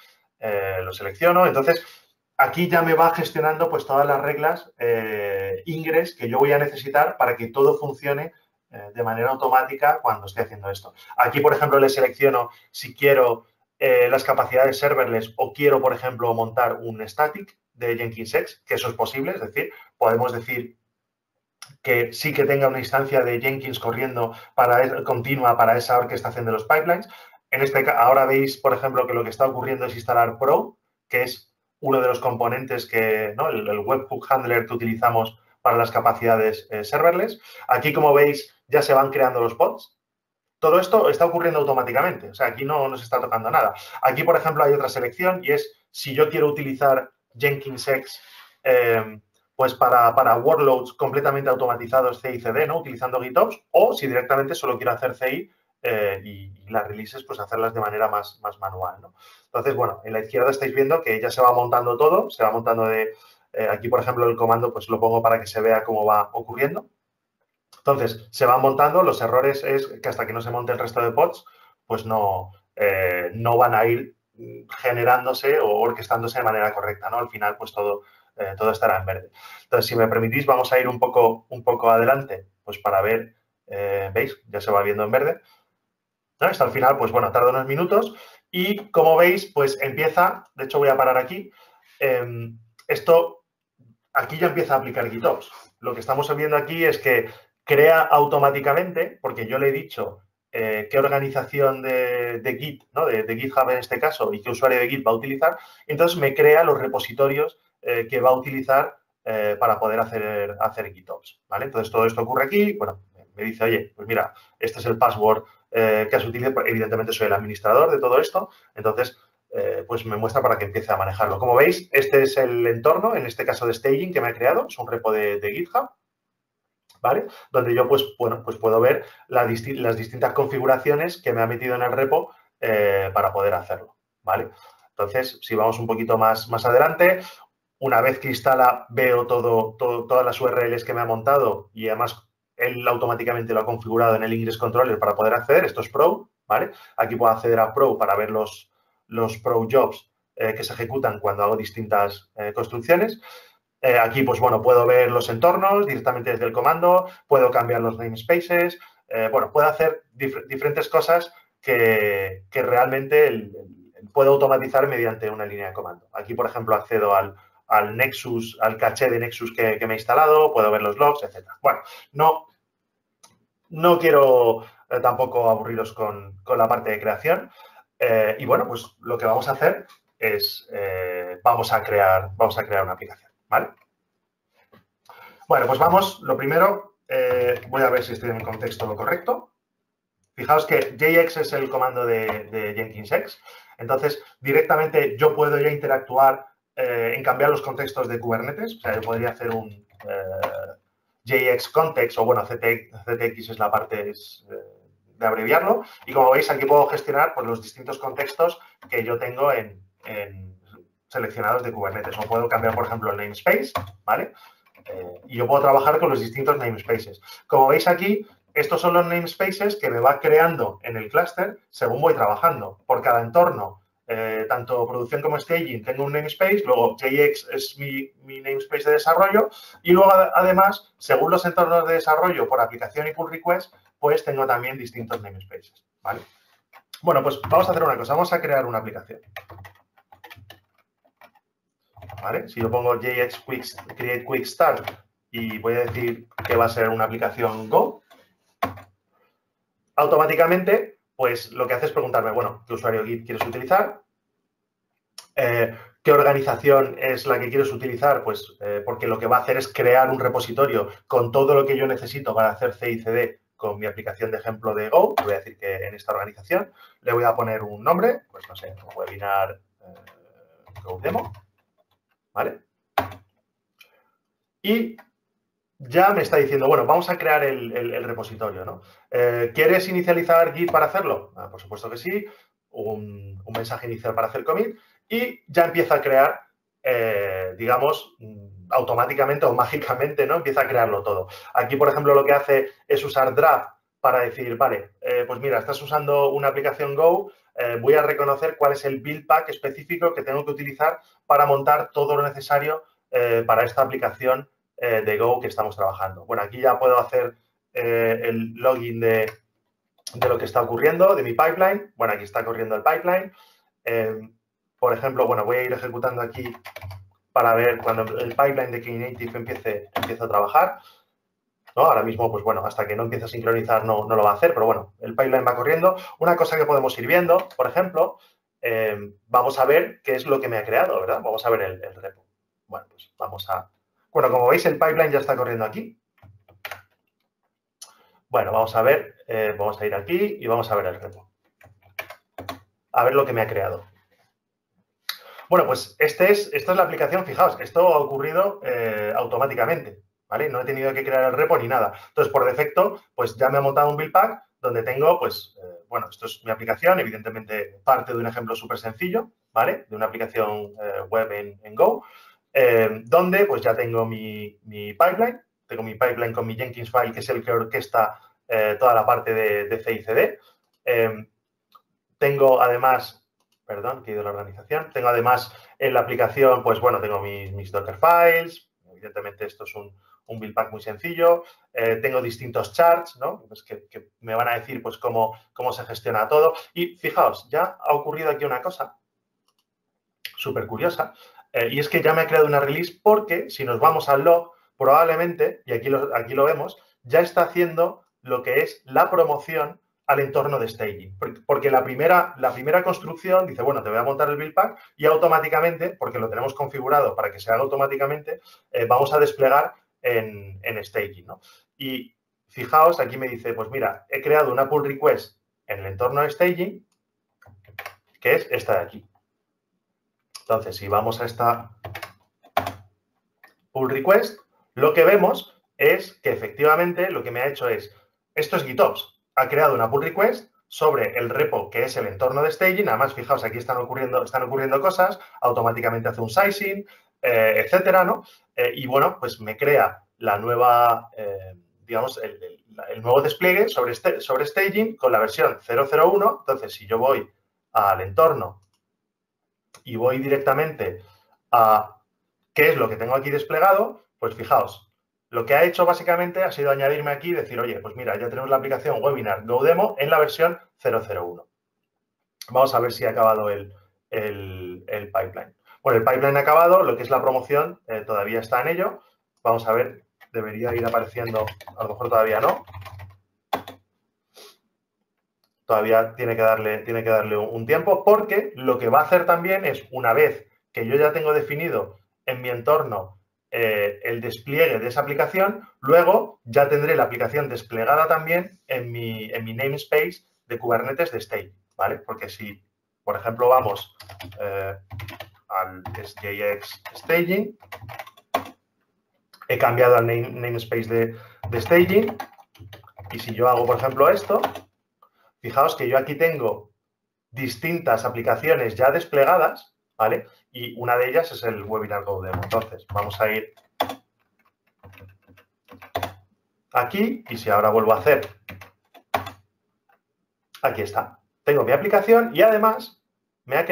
lo selecciono. Entonces, aquí ya me va gestionando, pues, todas las reglas ingress que yo voy a necesitar para que todo funcione de manera automática cuando esté haciendo esto. Aquí, por ejemplo, le selecciono si quiero las capacidades serverless o quiero, por ejemplo, montar un static de Jenkinsx, que eso es posible. Es decir, podemos decir que sí que tenga una instancia de Jenkins corriendo continua para esa orquestación de los pipelines. Ahora veis, por ejemplo, que lo que está ocurriendo es instalar Pro, que es uno de los componentes que, ¿no?, el webhook handler que utilizamos para las capacidades serverless. Aquí, como veis, ya se van creando los pods. Todo esto está ocurriendo automáticamente. O sea, aquí no se está tocando nada. Aquí, por ejemplo, hay otra selección, y es si yo quiero utilizar Jenkinsx pues para workloads completamente automatizados CI/CD, ¿no?, utilizando GitOps, o si directamente solo quiero hacer CI y las releases, pues hacerlas de manera más manual, ¿no? Entonces, bueno, en la izquierda estáis viendo que ya se va montando todo, se va montando aquí, por ejemplo, el comando, pues lo pongo para que se vea cómo va ocurriendo. Entonces, se van montando. Los errores es que hasta que no se monte el resto de pods, pues no van a ir generándose o orquestándose de manera correcta, ¿no? Al final, pues todo estará en verde. Entonces, si me permitís, vamos a ir un poco adelante, pues para ver, ¿veis? Ya se va viendo en verde, ¿no? Hasta el final, pues bueno, tarda unos minutos y, como veis, pues empieza. De hecho, voy a parar aquí. Aquí ya empieza a aplicar GitOps. Lo que estamos viendo aquí es que crea automáticamente, porque yo le he dicho qué organización de Git, ¿no?, de GitHub en este caso, y qué usuario de Git va a utilizar. Entonces, me crea los repositorios que va a utilizar para poder hacer GitOps, ¿vale? Entonces, todo esto ocurre aquí. Bueno, me dice, oye, pues mira, este es el password que has utilizado. Evidentemente, soy el administrador de todo esto. Entonces, pues me muestra para que empiece a manejarlo. Como veis, este es el entorno, en este caso de staging, que me ha creado. Es un repo de GitHub, ¿vale? Donde yo, pues, bueno, pues puedo ver las distintas configuraciones que me ha metido en el repo para poder hacerlo, ¿vale? Entonces, si vamos un poquito más adelante, una vez que instala, veo todas las URLs que me ha montado, y además él automáticamente lo ha configurado en el Ingress Controller para poder acceder. Esto es Pro, ¿vale? Aquí puedo acceder a Pro para ver los Pro Jobs que se ejecutan cuando hago distintas construcciones. Aquí, pues bueno, puedo ver los entornos directamente desde el comando, puedo cambiar los namespaces, bueno, puedo hacer diferentes cosas que realmente puedo automatizar mediante una línea de comando. Aquí, por ejemplo, accedo al Nexus, al caché de Nexus que me he instalado, puedo ver los logs, etc. Bueno, no quiero tampoco aburriros con la parte de creación. Y bueno, pues lo que vamos a hacer es, vamos a crear una aplicación, ¿vale? Bueno, pues vamos, lo primero, voy a ver si estoy en el contexto correcto. Fijaos que JX es el comando de JenkinsX. Entonces, directamente yo puedo ya interactuar en cambiar los contextos de Kubernetes. O sea, yo podría hacer un JX context, o bueno, CTX es la parte de abreviarlo. Y como veis, aquí puedo gestionar pues, los distintos contextos que yo tengo seleccionados de Kubernetes. O puedo cambiar, por ejemplo, el namespace, ¿vale? Y yo puedo trabajar con los distintos namespaces. Como veis aquí, estos son los namespaces que me va creando en el clúster según voy trabajando. Por cada entorno, tanto producción como staging, tengo un namespace, luego JX es mi namespace de desarrollo y luego, además, según los entornos de desarrollo por aplicación y pull request, pues tengo también distintos namespaces, ¿vale? Bueno, pues vamos a hacer una cosa, vamos a crear una aplicación. ¿Vale? Si yo pongo JX Create Quick Start y voy a decir que va a ser una aplicación Go, automáticamente, pues lo que hace es preguntarme, bueno, ¿qué usuario Git quieres utilizar? ¿Qué organización es la que quieres utilizar? Pues porque lo que va a hacer es crear un repositorio con todo lo que yo necesito para hacer CI/CD con mi aplicación de ejemplo de Go. Voy a decir que en esta organización le voy a poner un nombre, pues no sé, webinar Go Demo, ¿vale? Y ya me está diciendo, bueno, vamos a crear el repositorio, ¿no? ¿Quieres inicializar Git para hacerlo? Por supuesto que sí. Un mensaje inicial para hacer commit y ya empieza a crear, digamos, automáticamente o mágicamente, ¿no? Empieza a crearlo todo. Aquí, por ejemplo, lo que hace es usar draft para decir, vale, pues mira, estás usando una aplicación Go, voy a reconocer cuál es el build pack específico que tengo que utilizar para montar todo lo necesario para esta aplicación de Go que estamos trabajando. Bueno, aquí ya puedo hacer el login de lo que está ocurriendo, de mi pipeline. Bueno, aquí está corriendo el pipeline. Por ejemplo, bueno, voy a ir ejecutando aquí para ver cuando el pipeline de Knative empiece a trabajar. ¿No? Ahora mismo, pues bueno, hasta que no empiece a sincronizar no lo va a hacer, pero bueno, el pipeline va corriendo. Una cosa que podemos ir viendo, por ejemplo, vamos a ver qué es lo que me ha creado, ¿verdad? Vamos a ver el repo. Bueno, pues vamos a... Bueno, como veis, el pipeline ya está corriendo aquí. Bueno, vamos a ver, vamos a ir aquí y vamos a ver el repo. A ver lo que me ha creado. Bueno, pues esta es la aplicación, fijaos, esto ha ocurrido automáticamente, ¿vale? No he tenido que crear el repo ni nada. Entonces, por defecto, pues ya me ha montado un build pack donde tengo, pues, bueno, esto es mi aplicación, evidentemente parte de un ejemplo súper sencillo, ¿vale? De una aplicación web en Go, donde pues ya tengo mi pipeline, con mi Jenkins file, que es el que orquesta toda la parte de CI/CD. Tengo además, perdón, que he ido a la organización, tengo además en la aplicación, pues bueno, tengo mis Docker files, evidentemente esto es un build pack muy sencillo, tengo distintos charts, ¿no? Pues que me van a decir pues cómo se gestiona todo. Y fijaos, ya ha ocurrido aquí una cosa súper curiosa, y es que ya me ha creado una release porque si nos vamos al log, probablemente, y aquí lo vemos, ya está haciendo lo que es la promoción al entorno de staging. Porque la primera construcción dice, bueno, te voy a montar el build pack y automáticamente, porque lo tenemos configurado para que se haga automáticamente, vamos a desplegar en staging, ¿no? Y fijaos, aquí me dice, pues mira, he creado una pull request en el entorno de staging, que es esta de aquí. Entonces, si vamos a esta pull request, lo que vemos es que efectivamente lo que me ha hecho es, esto es GitOps, ha creado una pull request sobre el repo que es el entorno de staging. Además, fijaos, aquí están ocurriendo cosas, automáticamente hace un sizing, etcétera, ¿no? Y bueno, pues me crea la nueva, digamos, el nuevo despliegue sobre staging con la versión 0.01. Entonces, si yo voy al entorno y voy directamente a qué es lo que tengo aquí desplegado, pues fijaos, lo que ha hecho básicamente ha sido añadirme aquí y decir, oye, pues mira, ya tenemos la aplicación Webinar GoDemo en la versión 001. Vamos a ver si ha acabado el pipeline. Bueno, el pipeline ha acabado, lo que es la promoción todavía está en ello. Vamos a ver, debería ir apareciendo, a lo mejor todavía no. Todavía tiene que darle un tiempo, porque lo que va a hacer también es, una vez que yo ya tengo definido en mi entorno el despliegue de esa aplicación, luego ya tendré la aplicación desplegada también en mi namespace de Kubernetes de staging, ¿vale? Porque si, por ejemplo, vamos al SJX staging, he cambiado al namespace de staging, y si yo hago, por ejemplo, esto, fijaos que yo aquí tengo distintas aplicaciones ya desplegadas, ¿vale? Y una de ellas es el Webinar GoDemo. Entonces, vamos a ir aquí y si ahora vuelvo a hacer, aquí está. Tengo mi aplicación y además me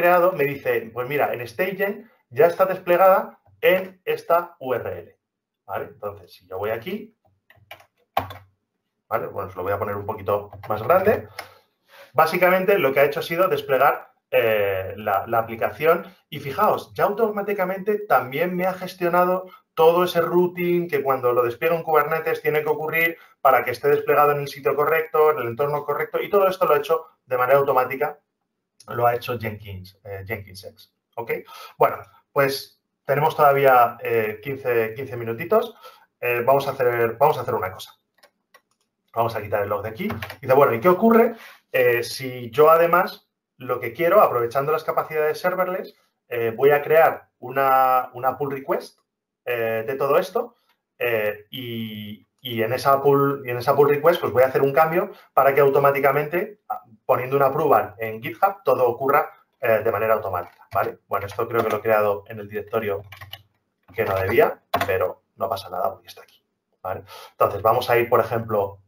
dice, pues mira, en staging ya está desplegada en esta URL, ¿vale? Entonces, si yo voy aquí, ¿vale? Bueno, os lo voy a poner un poquito más grande. Básicamente lo que ha hecho ha sido desplegar la aplicación y fijaos, ya automáticamente también me ha gestionado todo ese routing que cuando lo despliega en Kubernetes tiene que ocurrir para que esté desplegado en el sitio correcto, en el entorno correcto, y todo esto lo ha hecho de manera automática, lo ha hecho JenkinsX, ¿ok? Bueno, pues tenemos todavía 15 minutitos. Vamos a hacer una cosa. Vamos a quitar el log de aquí. Dice, bueno, ¿y qué ocurre si yo además lo que quiero, aprovechando las capacidades serverless, voy a crear una pull request de todo esto y en esa pull request pues voy a hacer un cambio para que automáticamente, poniendo una approval en GitHub, todo ocurra de manera automática, ¿vale? Bueno, esto creo que lo he creado en el directorio que no debía, pero no pasa nada porque está aquí, ¿vale? Entonces, vamos a ir, por ejemplo,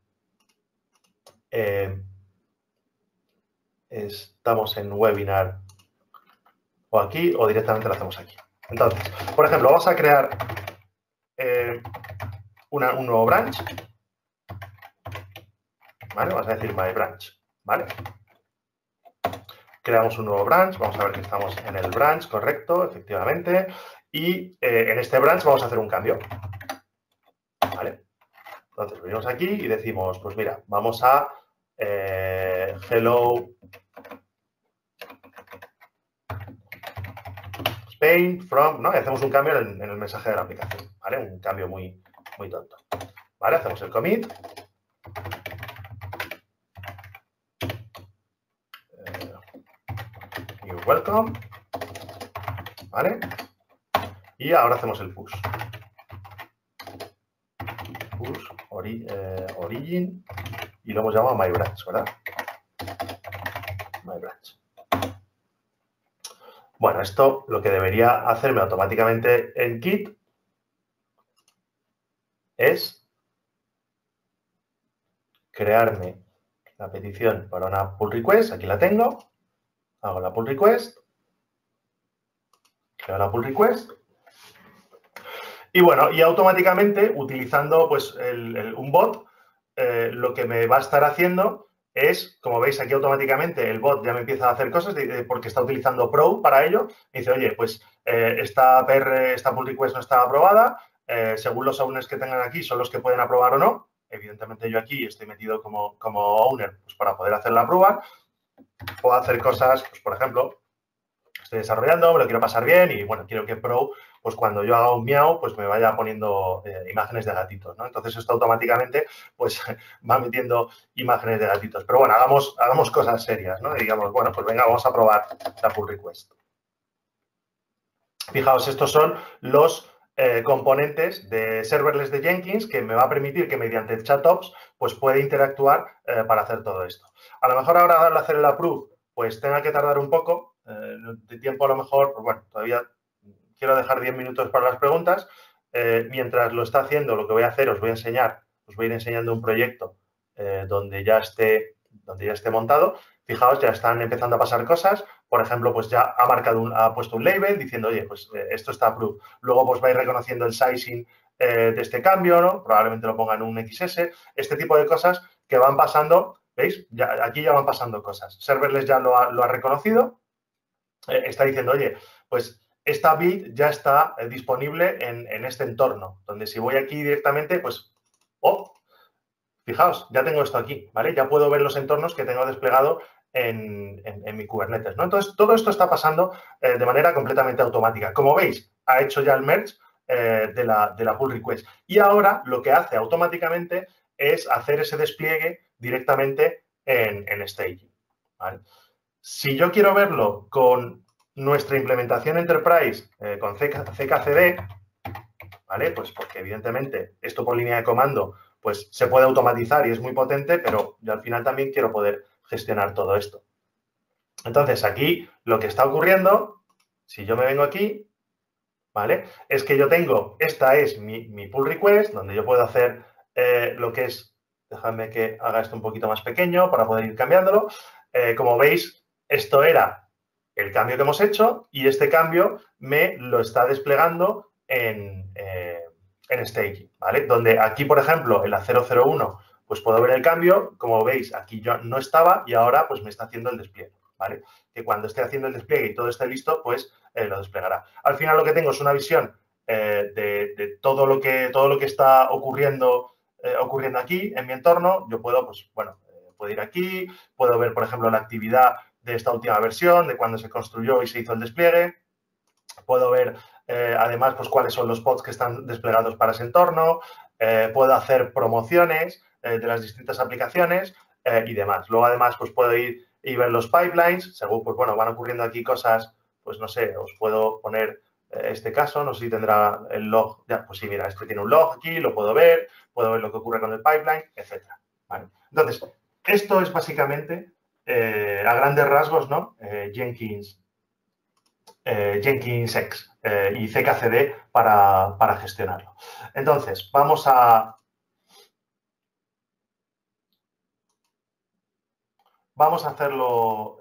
estamos en webinar o aquí o directamente lo hacemos aquí. Entonces, por ejemplo, vamos a crear un nuevo branch, ¿vale? Vamos a decir my branch, ¿vale? Creamos un nuevo branch, vamos a ver que estamos en el branch, correcto, efectivamente, y en este branch vamos a hacer un cambio, ¿vale? Entonces, venimos aquí y decimos, pues mira, vamos a hello Spain from, ¿no? Y hacemos un cambio en el mensaje de la aplicación, ¿vale? Un cambio muy tonto, ¿vale? Hacemos el commit. You're welcome, ¿vale? Y ahora hacemos el push. Push, origin, y lo hemos llamado my branch, ¿verdad? My branch. Bueno, esto lo que debería hacerme automáticamente en Git es crearme la petición para una pull request. Aquí la tengo. Hago la pull request. Creo la pull request. Y bueno, y automáticamente, utilizando pues un bot, lo que me va a estar haciendo es, como veis aquí automáticamente, el bot ya me empieza a hacer cosas porque está utilizando Pro para ello. Me dice, oye, pues esta pull request no está aprobada. Según los owners que tengan aquí, son los que pueden aprobar o no. Evidentemente yo aquí estoy metido como owner pues, para poder hacer la prueba. Puedo hacer cosas, pues por ejemplo, estoy desarrollando, me lo quiero pasar bien y bueno, quiero que Pro, pues cuando yo haga un miau, pues me vaya poniendo imágenes de gatitos, ¿no? Entonces esto automáticamente pues va metiendo imágenes de gatitos. Pero bueno, hagamos cosas serias, ¿no? Y digamos, bueno, pues venga, vamos a probar la pull request. Fijaos, estos son los componentes de serverless de Jenkins que me va a permitir que mediante el ChatOps pues puede interactuar para hacer todo esto. A lo mejor ahora al hacer el approve pues tenga que tardar un poco de tiempo, a lo mejor, pues bueno, todavía quiero dejar 10 minutos para las preguntas. Mientras lo está haciendo, lo que voy a hacer, os voy a ir enseñando un proyecto donde ya esté montado. fijaos, ya están empezando a pasar cosas. Por ejemplo, pues ya ha puesto un label diciendo, oye, pues esto está approved. Luego pues vais reconociendo el sizing de este cambio, ¿no? Probablemente lo pongan un XS. Este tipo de cosas que van pasando, ¿veis? Aquí ya van pasando cosas. Serverless ya lo ha reconocido. Está diciendo, oye, pues esta build ya está disponible en este entorno, donde si voy aquí directamente, pues, fijaos, ya tengo esto aquí, ¿vale? Ya puedo ver los entornos que tengo desplegado en mi Kubernetes, ¿no? Entonces, todo esto está pasando de manera completamente automática. Como veis, ha hecho ya el merge de la pull request. Y ahora lo que hace automáticamente es hacer ese despliegue directamente en staging, ¿vale? Si yo quiero verlo con nuestra implementación Enterprise, con CKCD, ¿vale? Pues porque evidentemente esto por línea de comando pues se puede automatizar y es muy potente, pero yo al final también quiero poder gestionar todo esto. Entonces, aquí lo que está ocurriendo, si yo me vengo aquí, ¿vale? Es que yo tengo, esta es mi pull request, donde yo puedo hacer lo que es, dejadme que haga esto un poquito más pequeño para poder ir cambiándolo. Como veis, esto era el cambio que hemos hecho y este cambio me lo está desplegando en staging, ¿vale? Donde aquí, por ejemplo, en la 001, pues puedo ver el cambio. Como veis, aquí yo no estaba y ahora pues me está haciendo el despliegue, ¿vale? Que cuando esté haciendo el despliegue y todo esté listo, pues lo desplegará. Al final lo que tengo es una visión de todo lo que está ocurriendo aquí en mi entorno. Yo puedo, pues, bueno, puedo ir aquí, puedo ver, por ejemplo, la actividad de esta última versión, de cuando se construyó y se hizo el despliegue. Puedo ver, además, pues cuáles son los pods que están desplegados para ese entorno. Puedo hacer promociones de las distintas aplicaciones y demás. Luego, además, pues puedo ir y ver los pipelines. Según, pues bueno, van ocurriendo aquí cosas, pues no sé, os puedo poner este caso. No sé si tendrá el log. Ya, pues sí, mira, este tiene un log aquí, lo puedo ver lo que ocurre con el pipeline, etcétera. ¿Vale? Entonces, esto es básicamente, a grandes rasgos, ¿no? Jenkins y CKCD para gestionarlo. Entonces, vamos a hacerlo,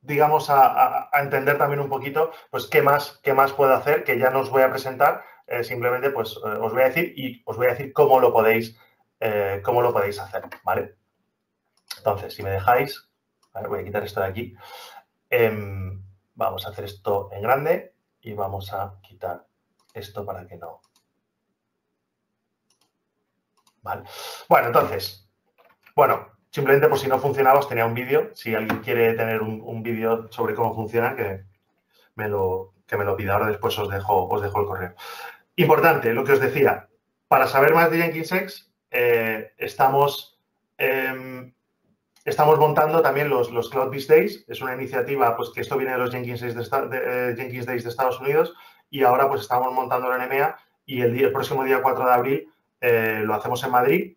digamos, a entender también un poquito, pues, qué más puedo hacer, que ya no os voy a presentar, simplemente, pues, os voy a decir y os voy a decir cómo lo podéis hacer, ¿vale? Entonces, si me dejáis, a ver, voy a quitar esto de aquí. Vamos a hacer esto en grande y vamos a quitar esto para que no. Vale. Bueno, entonces, simplemente por si no funcionaba os tenía un vídeo. Si alguien quiere tener un vídeo sobre cómo funciona, que me lo pida. Ahora después os dejo el correo. Importante, lo que os decía, para saber más de JenkinsX, estamos montando también los CloudBees Days. Es una iniciativa, pues, que esto viene de los Jenkins Days de Estados Unidos y ahora pues estamos montando en EMEA y el próximo día 4 de abril lo hacemos en Madrid.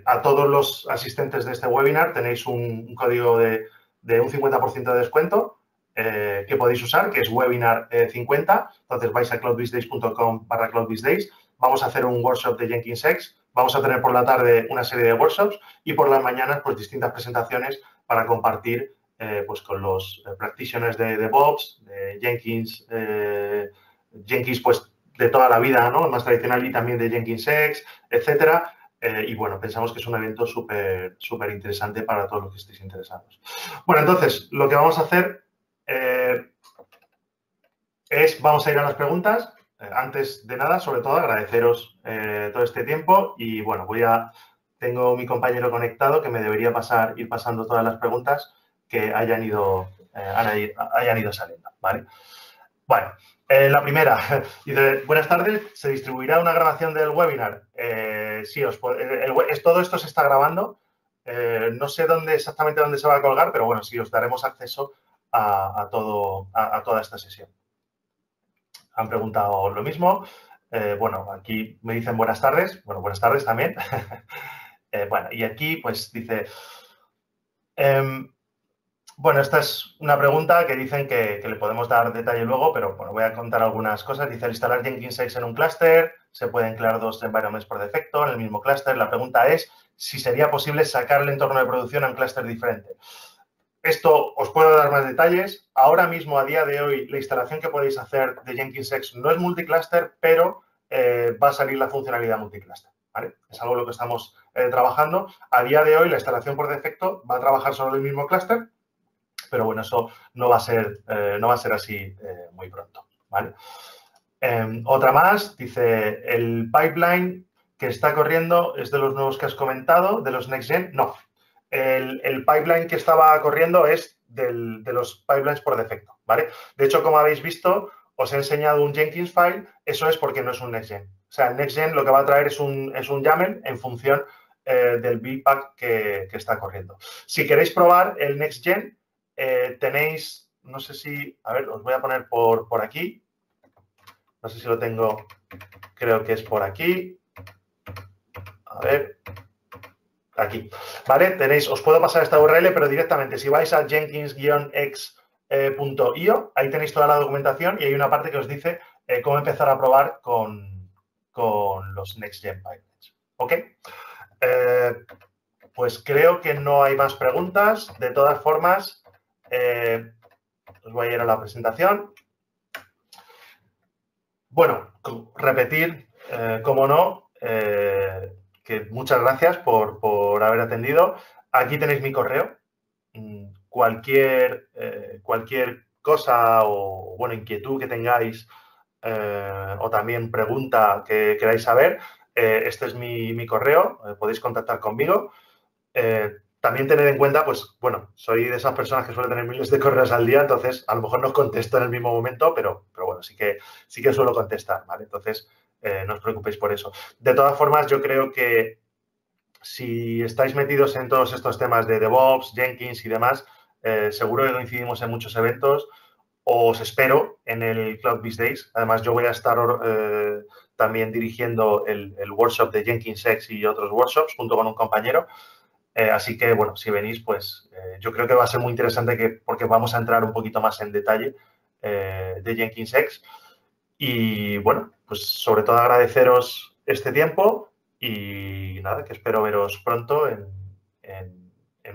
A todos los asistentes de este webinar tenéis un código de un 50% de descuento que podéis usar, que es webinar 50. Entonces vais a cloudbeesdays.com/cloudbeesdays. Vamos a hacer un workshop de JenkinsX. Vamos a tener por la tarde una serie de workshops y por las mañanas pues distintas presentaciones para compartir pues con los practitioners de DevOps, de Jenkins, Jenkins pues de toda la vida, ¿no? Más tradicional, y también de JenkinsX, etcétera. Y bueno, pensamos que es un evento súper interesante para todos los que estéis interesados. Bueno, entonces, lo que vamos a hacer vamos a ir a las preguntas. Antes de nada, sobre todo, agradeceros todo este tiempo y, bueno, tengo mi compañero conectado que me debería ir pasando todas las preguntas que hayan ido saliendo, ¿vale? Bueno, la primera, dice, buenas tardes, ¿se distribuirá una grabación del webinar? Sí, todo esto se está grabando. No sé exactamente dónde se va a colgar, pero bueno, sí, os daremos acceso a toda esta sesión. Han preguntado lo mismo. Bueno, aquí me dicen buenas tardes. Bueno, buenas tardes también. Bueno, y aquí pues dice... bueno, esta es una pregunta que dicen que le podemos dar detalle luego, pero bueno, voy a contar algunas cosas. Dice, al instalar JenkinsX en un clúster, se pueden crear dos environments por defecto en el mismo clúster. La pregunta es, si sería posible sacar el entorno de producción a un clúster diferente. Esto os puedo dar más detalles. Ahora mismo, a día de hoy, la instalación que podéis hacer de Jenkins no es multicluster, pero va a salir la funcionalidad multicluster, ¿vale? Es algo en lo que estamos trabajando. A día de hoy, la instalación por defecto va a trabajar sobre el mismo clúster, pero bueno, eso no va a ser así muy pronto, ¿vale? Otra más, dice, el pipeline que está corriendo es de los nuevos que has comentado, de los Next Gen. No, el pipeline que estaba corriendo es de los pipelines por defecto, ¿vale? De hecho, como habéis visto, os he enseñado un Jenkins file, eso es porque no es un Next Gen. O sea, el Next Gen lo que va a traer es un YAML en función del build pack que está corriendo. Si queréis probar el Next Gen, tenéis, no sé si, a ver, os voy a poner por aquí. No sé si lo tengo, creo que es por aquí. A ver, aquí. ¿Vale? Tenéis, os puedo pasar esta URL, pero directamente, si vais a jenkins-x.io, ahí tenéis toda la documentación y hay una parte que os dice cómo empezar a probar con los Next Gen Pipelines. ¿Ok? Pues creo que no hay más preguntas. De todas formas, os voy a ir a la presentación. Bueno, repetir, como no, que muchas gracias por haber atendido. Aquí tenéis mi correo. Cualquier cosa o, bueno, inquietud que tengáis o también pregunta que queráis saber, este es mi correo. Podéis contactar conmigo. También tened en cuenta, pues, bueno, soy de esas personas que suelen tener miles de correos al día, entonces a lo mejor no os contesto en el mismo momento, pero bueno, sí que suelo contestar, ¿vale? Entonces, no os preocupéis por eso. De todas formas, yo creo que si estáis metidos en todos estos temas de DevOps, Jenkins y demás, seguro que coincidimos en muchos eventos. Os espero en el Cloud Biz Days. Además, yo voy a estar también dirigiendo el workshop de Jenkins y otros workshops junto con un compañero. Así que, bueno, si venís, pues yo creo que va a ser muy interesante porque vamos a entrar un poquito más en detalle de Jenkins. Y, bueno, pues sobre todo agradeceros este tiempo y nada, que espero veros pronto en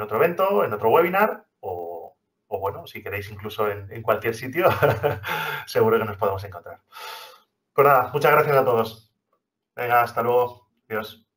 otro evento, en otro webinar o bueno, si queréis incluso en cualquier sitio, seguro que nos podemos encontrar. Pues nada, muchas gracias a todos. Venga, hasta luego. Adiós.